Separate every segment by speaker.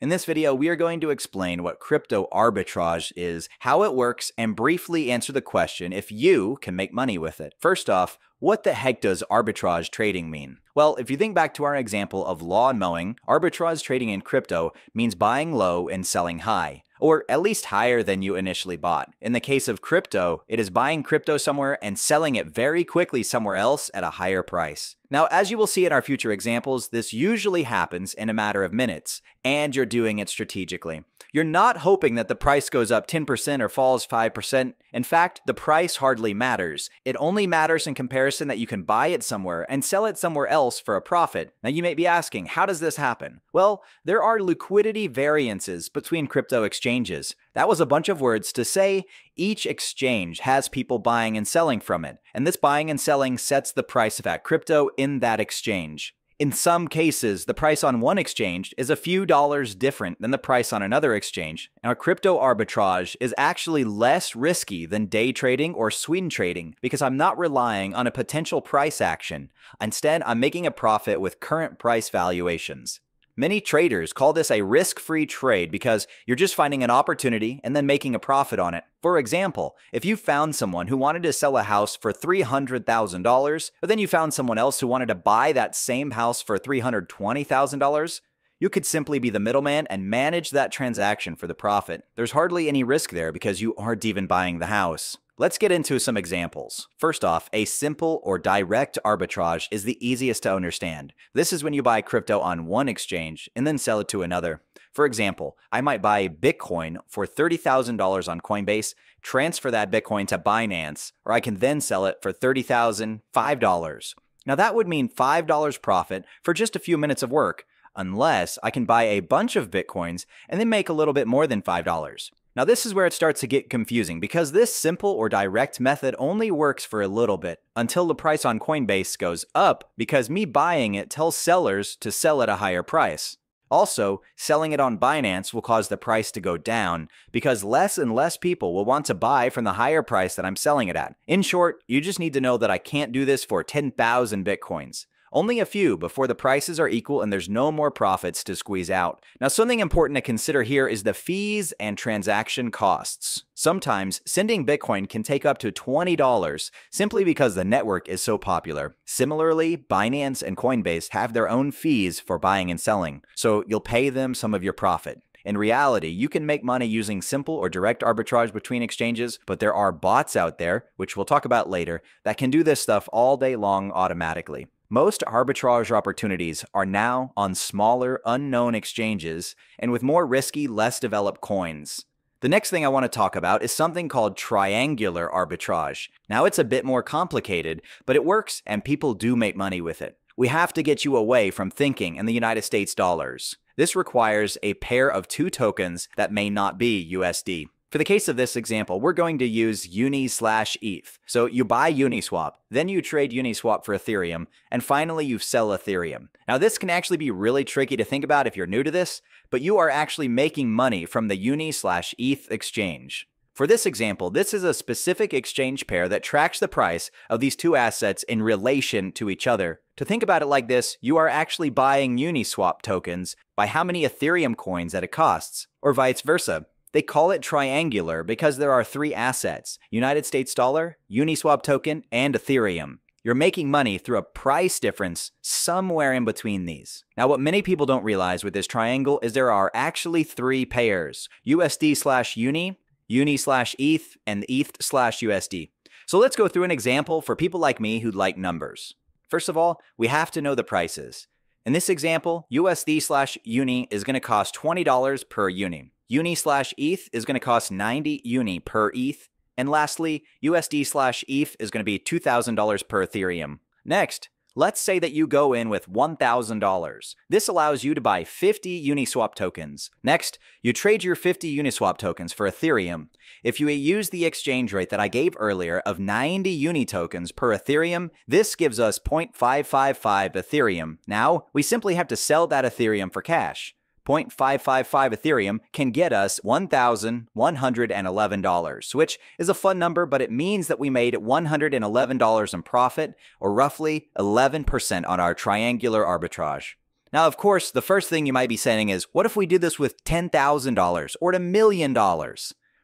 Speaker 1: In this video, we are going to explain what crypto arbitrage is, how it works, and briefly answer the question if you can make money with it. First off, what the heck does arbitrage trading mean? Well, if you think back to our example of lawn mowing, arbitrage trading in crypto means buying low and selling high, or at least higher than you initially bought. In the case of crypto, it is buying crypto somewhere and selling it very quickly somewhere else at a higher price. Now, as you will see in our future examples, this usually happens in a matter of minutes, and you're doing it strategically. You're not hoping that the price goes up 10% or falls 5%. In fact, the price hardly matters. It only matters in comparison that you can buy it somewhere and sell it somewhere else for a profit. Now, you may be asking, how does this happen? Well, there are liquidity variances between crypto exchanges. That was a bunch of words to say each exchange has people buying and selling from it, and this buying and selling sets the price of that crypto in that exchange. In some cases, the price on one exchange is a few dollars different than the price on another exchange. Now, crypto arbitrage is actually less risky than day trading or swing trading because I'm not relying on a potential price action. Instead, I'm making a profit with current price valuations. Many traders call this a risk-free trade because you're just finding an opportunity and then making a profit on it. For example, if you found someone who wanted to sell a house for $300,000, but then you found someone else who wanted to buy that same house for $320,000, you could simply be the middleman and manage that transaction for the profit. There's hardly any risk there because you aren't even buying the house. Let's get into some examples. First off, a simple or direct arbitrage is the easiest to understand. This is when you buy crypto on one exchange and then sell it to another. For example, I might buy Bitcoin for $30,000 on Coinbase, transfer that Bitcoin to Binance, or I can then sell it for $30,005. Now that would mean $5 profit for just a few minutes of work, unless I can buy a bunch of Bitcoins and then make a little bit more than $5. Now this is where it starts to get confusing because this simple or direct method only works for a little bit until the price on Coinbase goes up because me buying it tells sellers to sell at a higher price. Also, selling it on Binance will cause the price to go down because less and less people will want to buy from the higher price that I'm selling it at. In short, you just need to know that I can't do this for 10,000 Bitcoins. Only a few before the prices are equal and there's no more profits to squeeze out. Now, something important to consider here is the fees and transaction costs. Sometimes sending Bitcoin can take up to $20 simply because the network is so popular. Similarly, Binance and Coinbase have their own fees for buying and selling, so you'll pay them some of your profit. In reality, you can make money using simple or direct arbitrage between exchanges, but there are bots out there, which we'll talk about later, that can do this stuff all day long automatically. Most arbitrage opportunities are now on smaller, unknown exchanges and with more risky, less developed coins. The next thing I want to talk about is something called triangular arbitrage. Now, it's a bit more complicated, but it works and people do make money with it. We have to get you away from thinking in the United States dollars. This requires a pair of two tokens that may not be USD. For the case of this example, we're going to use Uni/ETH. So you buy Uniswap, then you trade Uniswap for Ethereum, and finally you sell Ethereum. Now this can actually be really tricky to think about if you're new to this, but you are actually making money from the Uni/ETH exchange. For this example, this is a specific exchange pair that tracks the price of these two assets in relation to each other. To think about it like this, you are actually buying Uniswap tokens by how many Ethereum coins that it costs, or vice versa. They call it triangular because there are three assets: United States dollar, Uniswap token, and Ethereum. You're making money through a price difference somewhere in between these. Now, what many people don't realize with this triangle is there are actually three pairs: USD/Uni, Uni/ETH, and ETH/USD. So let's go through an example for people like me who like numbers. First of all, we have to know the prices. In this example, USD/Uni is going to cost $20 per Uni. Uni/ETH is going to cost 90 Uni per ETH. And lastly, USD/ETH is going to be $2,000 per Ethereum. Next, let's say that you go in with $1,000. This allows you to buy 50 Uniswap tokens. Next, you trade your 50 Uniswap tokens for Ethereum. If you use the exchange rate that I gave earlier of 90 Uni tokens per Ethereum, this gives us 0.555 Ethereum. Now, we simply have to sell that Ethereum for cash. 0.555 Ethereum can get us $1,111, which is a fun number, but it means that we made $111 in profit, or roughly 11% on our triangular arbitrage. Now, of course, the first thing you might be saying is, what if we did this with $10,000 or $1 million?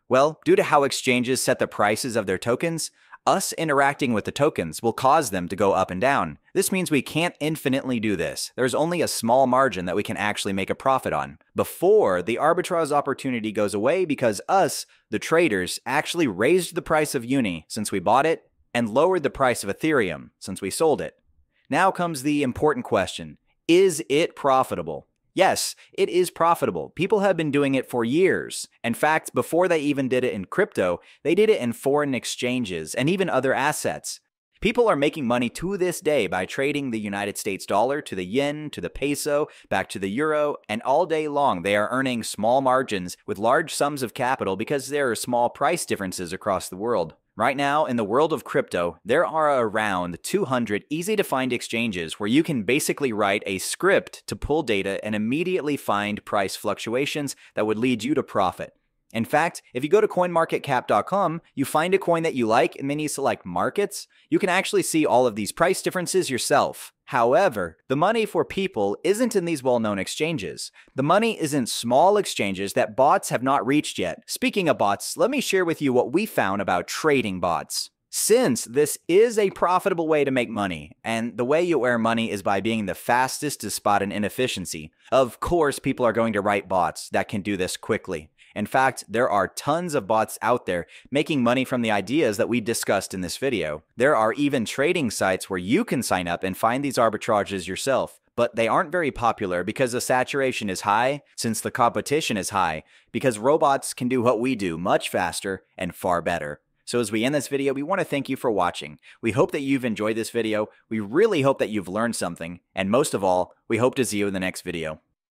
Speaker 1: Well, due to how exchanges set the prices of their tokens, us interacting with the tokens will cause them to go up and down. This means we can't infinitely do this. There's only a small margin that we can actually make a profit on before the arbitrage opportunity goes away, because us, the traders, actually raised the price of Uni since we bought it and lowered the price of Ethereum since we sold it. Now comes the important question. Is it profitable? Yes, it is profitable. People have been doing it for years. In fact, before they even did it in crypto, they did it in foreign exchanges and even other assets. People are making money to this day by trading the United States dollar to the yen, to the peso, back to the euro, and all day long they are earning small margins with large sums of capital because there are small price differences across the world. Right now, in the world of crypto, there are around 200 easy-to-find exchanges where you can basically write a script to pull data and immediately find price fluctuations that would lead you to profit. In fact, if you go to coinmarketcap.com, you find a coin that you like and then you select markets, you can actually see all of these price differences yourself. However, the money for people isn't in these well-known exchanges. The money is in small exchanges that bots have not reached yet. Speaking of bots, let me share with you what we found about trading bots. Since this is a profitable way to make money, and the way you earn money is by being the fastest to spot an inefficiency, of course people are going to write bots that can do this quickly. In fact, there are tons of bots out there making money from the ideas that we discussed in this video. There are even trading sites where you can sign up and find these arbitrages yourself, but they aren't very popular because the saturation is high, since the competition is high, because robots can do what we do much faster and far better. So as we end this video, we want to thank you for watching. We hope that you've enjoyed this video. We really hope that you've learned something. And most of all, we hope to see you in the next video.